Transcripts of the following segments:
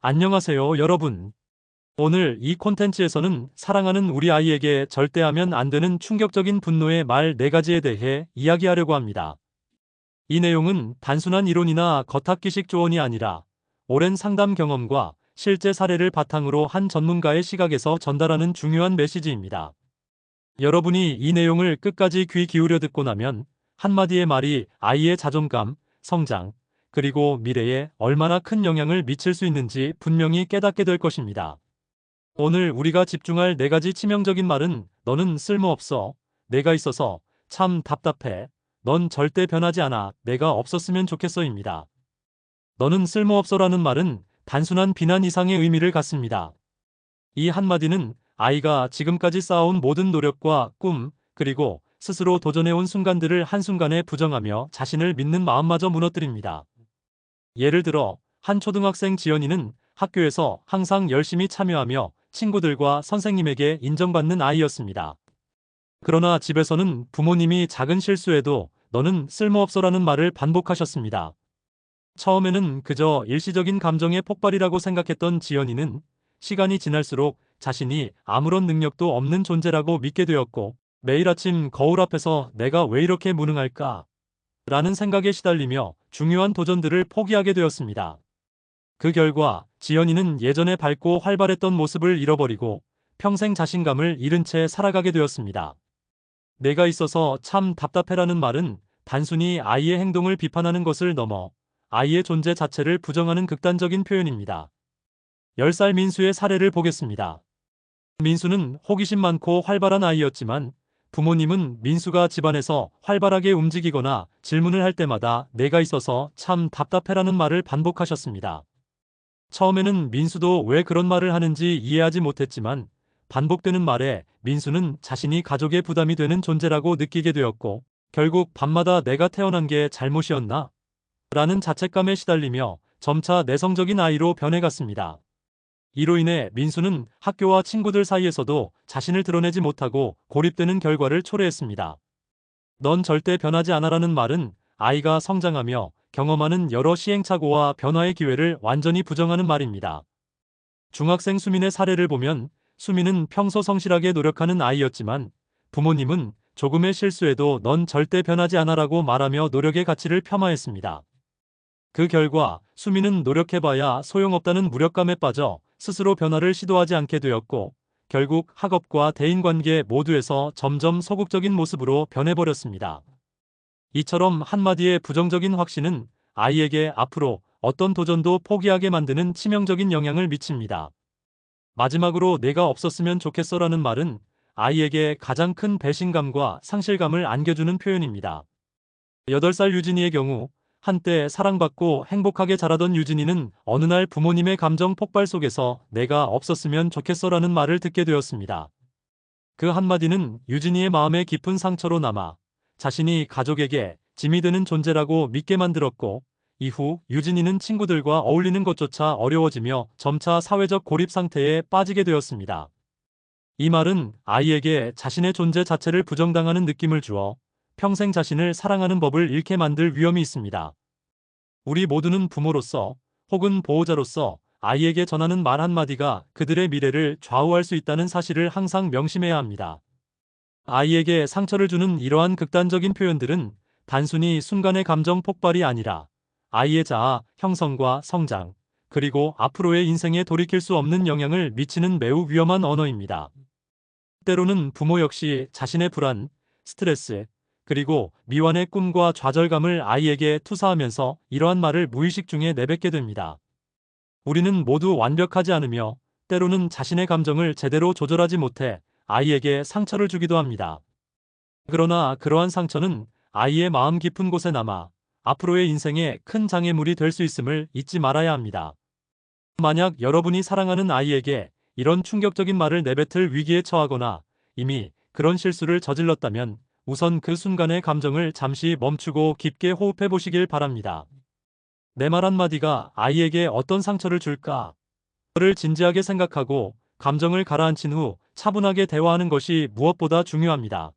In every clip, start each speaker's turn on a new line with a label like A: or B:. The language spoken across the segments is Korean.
A: 안녕하세요, 여러분. 오늘 이 콘텐츠에서는 사랑하는 우리 아이에게 절대 하면 안 되는 충격적인 분노의 말 4가지에 대해 이야기하려고 합니다. 이 내용은 단순한 이론이나 겉핥기식 조언이 아니라 오랜 상담 경험과 실제 사례를 바탕으로 한 전문가의 시각에서 전달하는 중요한 메시지입니다. 여러분이 이 내용을 끝까지 귀 기울여 듣고 나면 한마디의 말이 아이의 자존감, 성장, 그리고 미래에 얼마나 큰 영향을 미칠 수 있는지 분명히 깨닫게 될 것입니다. 오늘 우리가 집중할 4가지 치명적인 말은 너는 쓸모없어, 내가 있어서 참 답답해, 넌 절대 변하지 않아, 내가 없었으면 좋겠어입니다. 너는 쓸모없어라는 말은 단순한 비난 이상의 의미를 갖습니다. 이 한마디는 아이가 지금까지 쌓아온 모든 노력과 꿈, 그리고 스스로 도전해온 순간들을 한순간에 부정하며 자신을 믿는 마음마저 무너뜨립니다. 예를 들어 한 초등학생 지연이는 학교에서 항상 열심히 참여하며 친구들과 선생님에게 인정받는 아이였습니다. 그러나 집에서는 부모님이 작은 실수에도 너는 쓸모없어라는 말을 반복하셨습니다. 처음에는 그저 일시적인 감정의 폭발이라고 생각했던 지연이는 시간이 지날수록 자신이 아무런 능력도 없는 존재라고 믿게 되었고, 매일 아침 거울 앞에서 내가 왜 이렇게 무능할까? 라는 생각에 시달리며 중요한 도전들을 포기하게 되었습니다. 그 결과 지연이는 예전에 밝고 활발했던 모습을 잃어버리고 평생 자신감을 잃은 채 살아가게 되었습니다. 내가 있어서 참 답답해라는 말은 단순히 아이의 행동을 비판하는 것을 넘어 아이의 존재 자체를 부정하는 극단적인 표현입니다. 10살 민수의 사례를 보겠습니다. 민수는 호기심 많고 활발한 아이였지만 부모님은 민수가 집안에서 활발하게 움직이거나 질문을 할 때마다 내가 있어서 참 답답해라는 말을 반복하셨습니다. 처음에는 민수도 왜 그런 말을 하는지 이해하지 못했지만 반복되는 말에 민수는 자신이 가족의 부담이 되는 존재라고 느끼게 되었고, 결국 밤마다 내가 태어난 게 잘못이었나? 라는 자책감에 시달리며 점차 내성적인 아이로 변해갔습니다. 이로 인해 민수는 학교와 친구들 사이에서도 자신을 드러내지 못하고 고립되는 결과를 초래했습니다. 넌 절대 변하지 않아라는 말은 아이가 성장하며 경험하는 여러 시행착오와 변화의 기회를 완전히 부정하는 말입니다. 중학생 수민의 사례를 보면 수민은 평소 성실하게 노력하는 아이였지만 부모님은 조금의 실수에도 넌 절대 변하지 않아라고 말하며 노력의 가치를 폄하했습니다. 그 결과 수민은 노력해봐야 소용없다는 무력감에 빠져 스스로 변화를 시도하지 않게 되었고, 결국 학업과 대인관계 모두에서 점점 소극적인 모습으로 변해버렸습니다. 이처럼 한마디의 부정적인 확신은 아이에게 앞으로 어떤 도전도 포기하게 만드는 치명적인 영향을 미칩니다. 마지막으로 내가 없었으면 좋겠어라는 말은 아이에게 가장 큰 배신감과 상실감을 안겨주는 표현입니다. 8살 유진이의 경우 한때 사랑받고 행복하게 자라던 유진이는 어느 날 부모님의 감정 폭발 속에서 내가 없었으면 좋겠어라는 말을 듣게 되었습니다. 그 한마디는 유진이의 마음에 깊은 상처로 남아 자신이 가족에게 짐이 되는 존재라고 믿게 만들었고, 이후 유진이는 친구들과 어울리는 것조차 어려워지며 점차 사회적 고립 상태에 빠지게 되었습니다. 이 말은 아이에게 자신의 존재 자체를 부정당하는 느낌을 주어 평생 자신을 사랑하는 법을 잃게 만들 위험이 있습니다. 우리 모두는 부모로서 혹은 보호자로서 아이에게 전하는 말 한마디가 그들의 미래를 좌우할 수 있다는 사실을 항상 명심해야 합니다. 아이에게 상처를 주는 이러한 극단적인 표현들은 단순히 순간의 감정 폭발이 아니라 아이의 자아, 형성과 성장, 그리고 앞으로의 인생에 돌이킬 수 없는 영향을 미치는 매우 위험한 언어입니다. 때로는 부모 역시 자신의 불안, 스트레스, 그리고 미완의 꿈과 좌절감을 아이에게 투사하면서 이러한 말을 무의식 중에 내뱉게 됩니다. 우리는 모두 완벽하지 않으며 때로는 자신의 감정을 제대로 조절하지 못해 아이에게 상처를 주기도 합니다. 그러나 그러한 상처는 아이의 마음 깊은 곳에 남아 앞으로의 인생에 큰 장애물이 될 수 있음을 잊지 말아야 합니다. 만약 여러분이 사랑하는 아이에게 이런 충격적인 말을 내뱉을 위기에 처하거나 이미 그런 실수를 저질렀다면 우선 그 순간의 감정을 잠시 멈추고 깊게 호흡해 보시길 바랍니다. 내 말 한마디가 아이에게 어떤 상처를 줄까? 그를 진지하게 생각하고 감정을 가라앉힌 후 차분하게 대화하는 것이 무엇보다 중요합니다.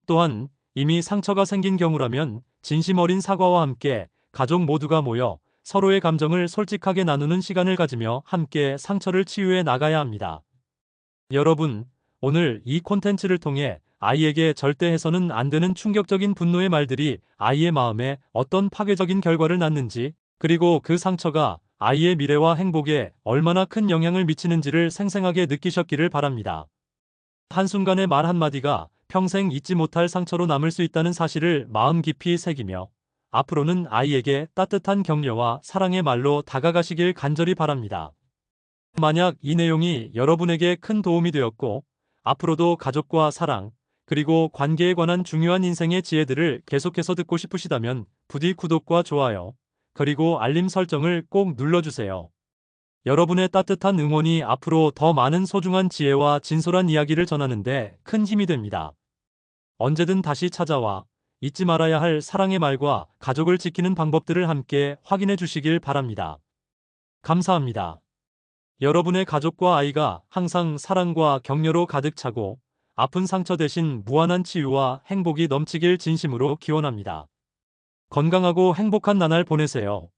A: 또한 이미 상처가 생긴 경우라면 진심 어린 사과와 함께 가족 모두가 모여 서로의 감정을 솔직하게 나누는 시간을 가지며 함께 상처를 치유해 나가야 합니다. 여러분, 오늘 이 콘텐츠를 통해 아이에게 절대 해서는 안 되는 충격적인 분노의 말들이 아이의 마음에 어떤 파괴적인 결과를 낳는지, 그리고 그 상처가 아이의 미래와 행복에 얼마나 큰 영향을 미치는지를 생생하게 느끼셨기를 바랍니다. 한순간의 말 한마디가 평생 잊지 못할 상처로 남을 수 있다는 사실을 마음 깊이 새기며 앞으로는 아이에게 따뜻한 격려와 사랑의 말로 다가가시길 간절히 바랍니다. 만약 이 내용이 여러분에게 큰 도움이 되었고, 앞으로도 가족과 사랑, 그리고 관계에 관한 중요한 인생의 지혜들을 계속해서 듣고 싶으시다면 부디 구독과 좋아요, 그리고 알림 설정을 꼭 눌러주세요. 여러분의 따뜻한 응원이 앞으로 더 많은 소중한 지혜와 진솔한 이야기를 전하는데 큰 힘이 됩니다. 언제든 다시 찾아와 잊지 말아야 할 사랑의 말과 가족을 지키는 방법들을 함께 확인해 주시길 바랍니다. 감사합니다. 여러분의 가족과 아이가 항상 사랑과 격려로 가득 차고 아픈 상처 대신 무한한 치유와 행복이 넘치길 진심으로 기원합니다. 건강하고 행복한 나날 보내세요.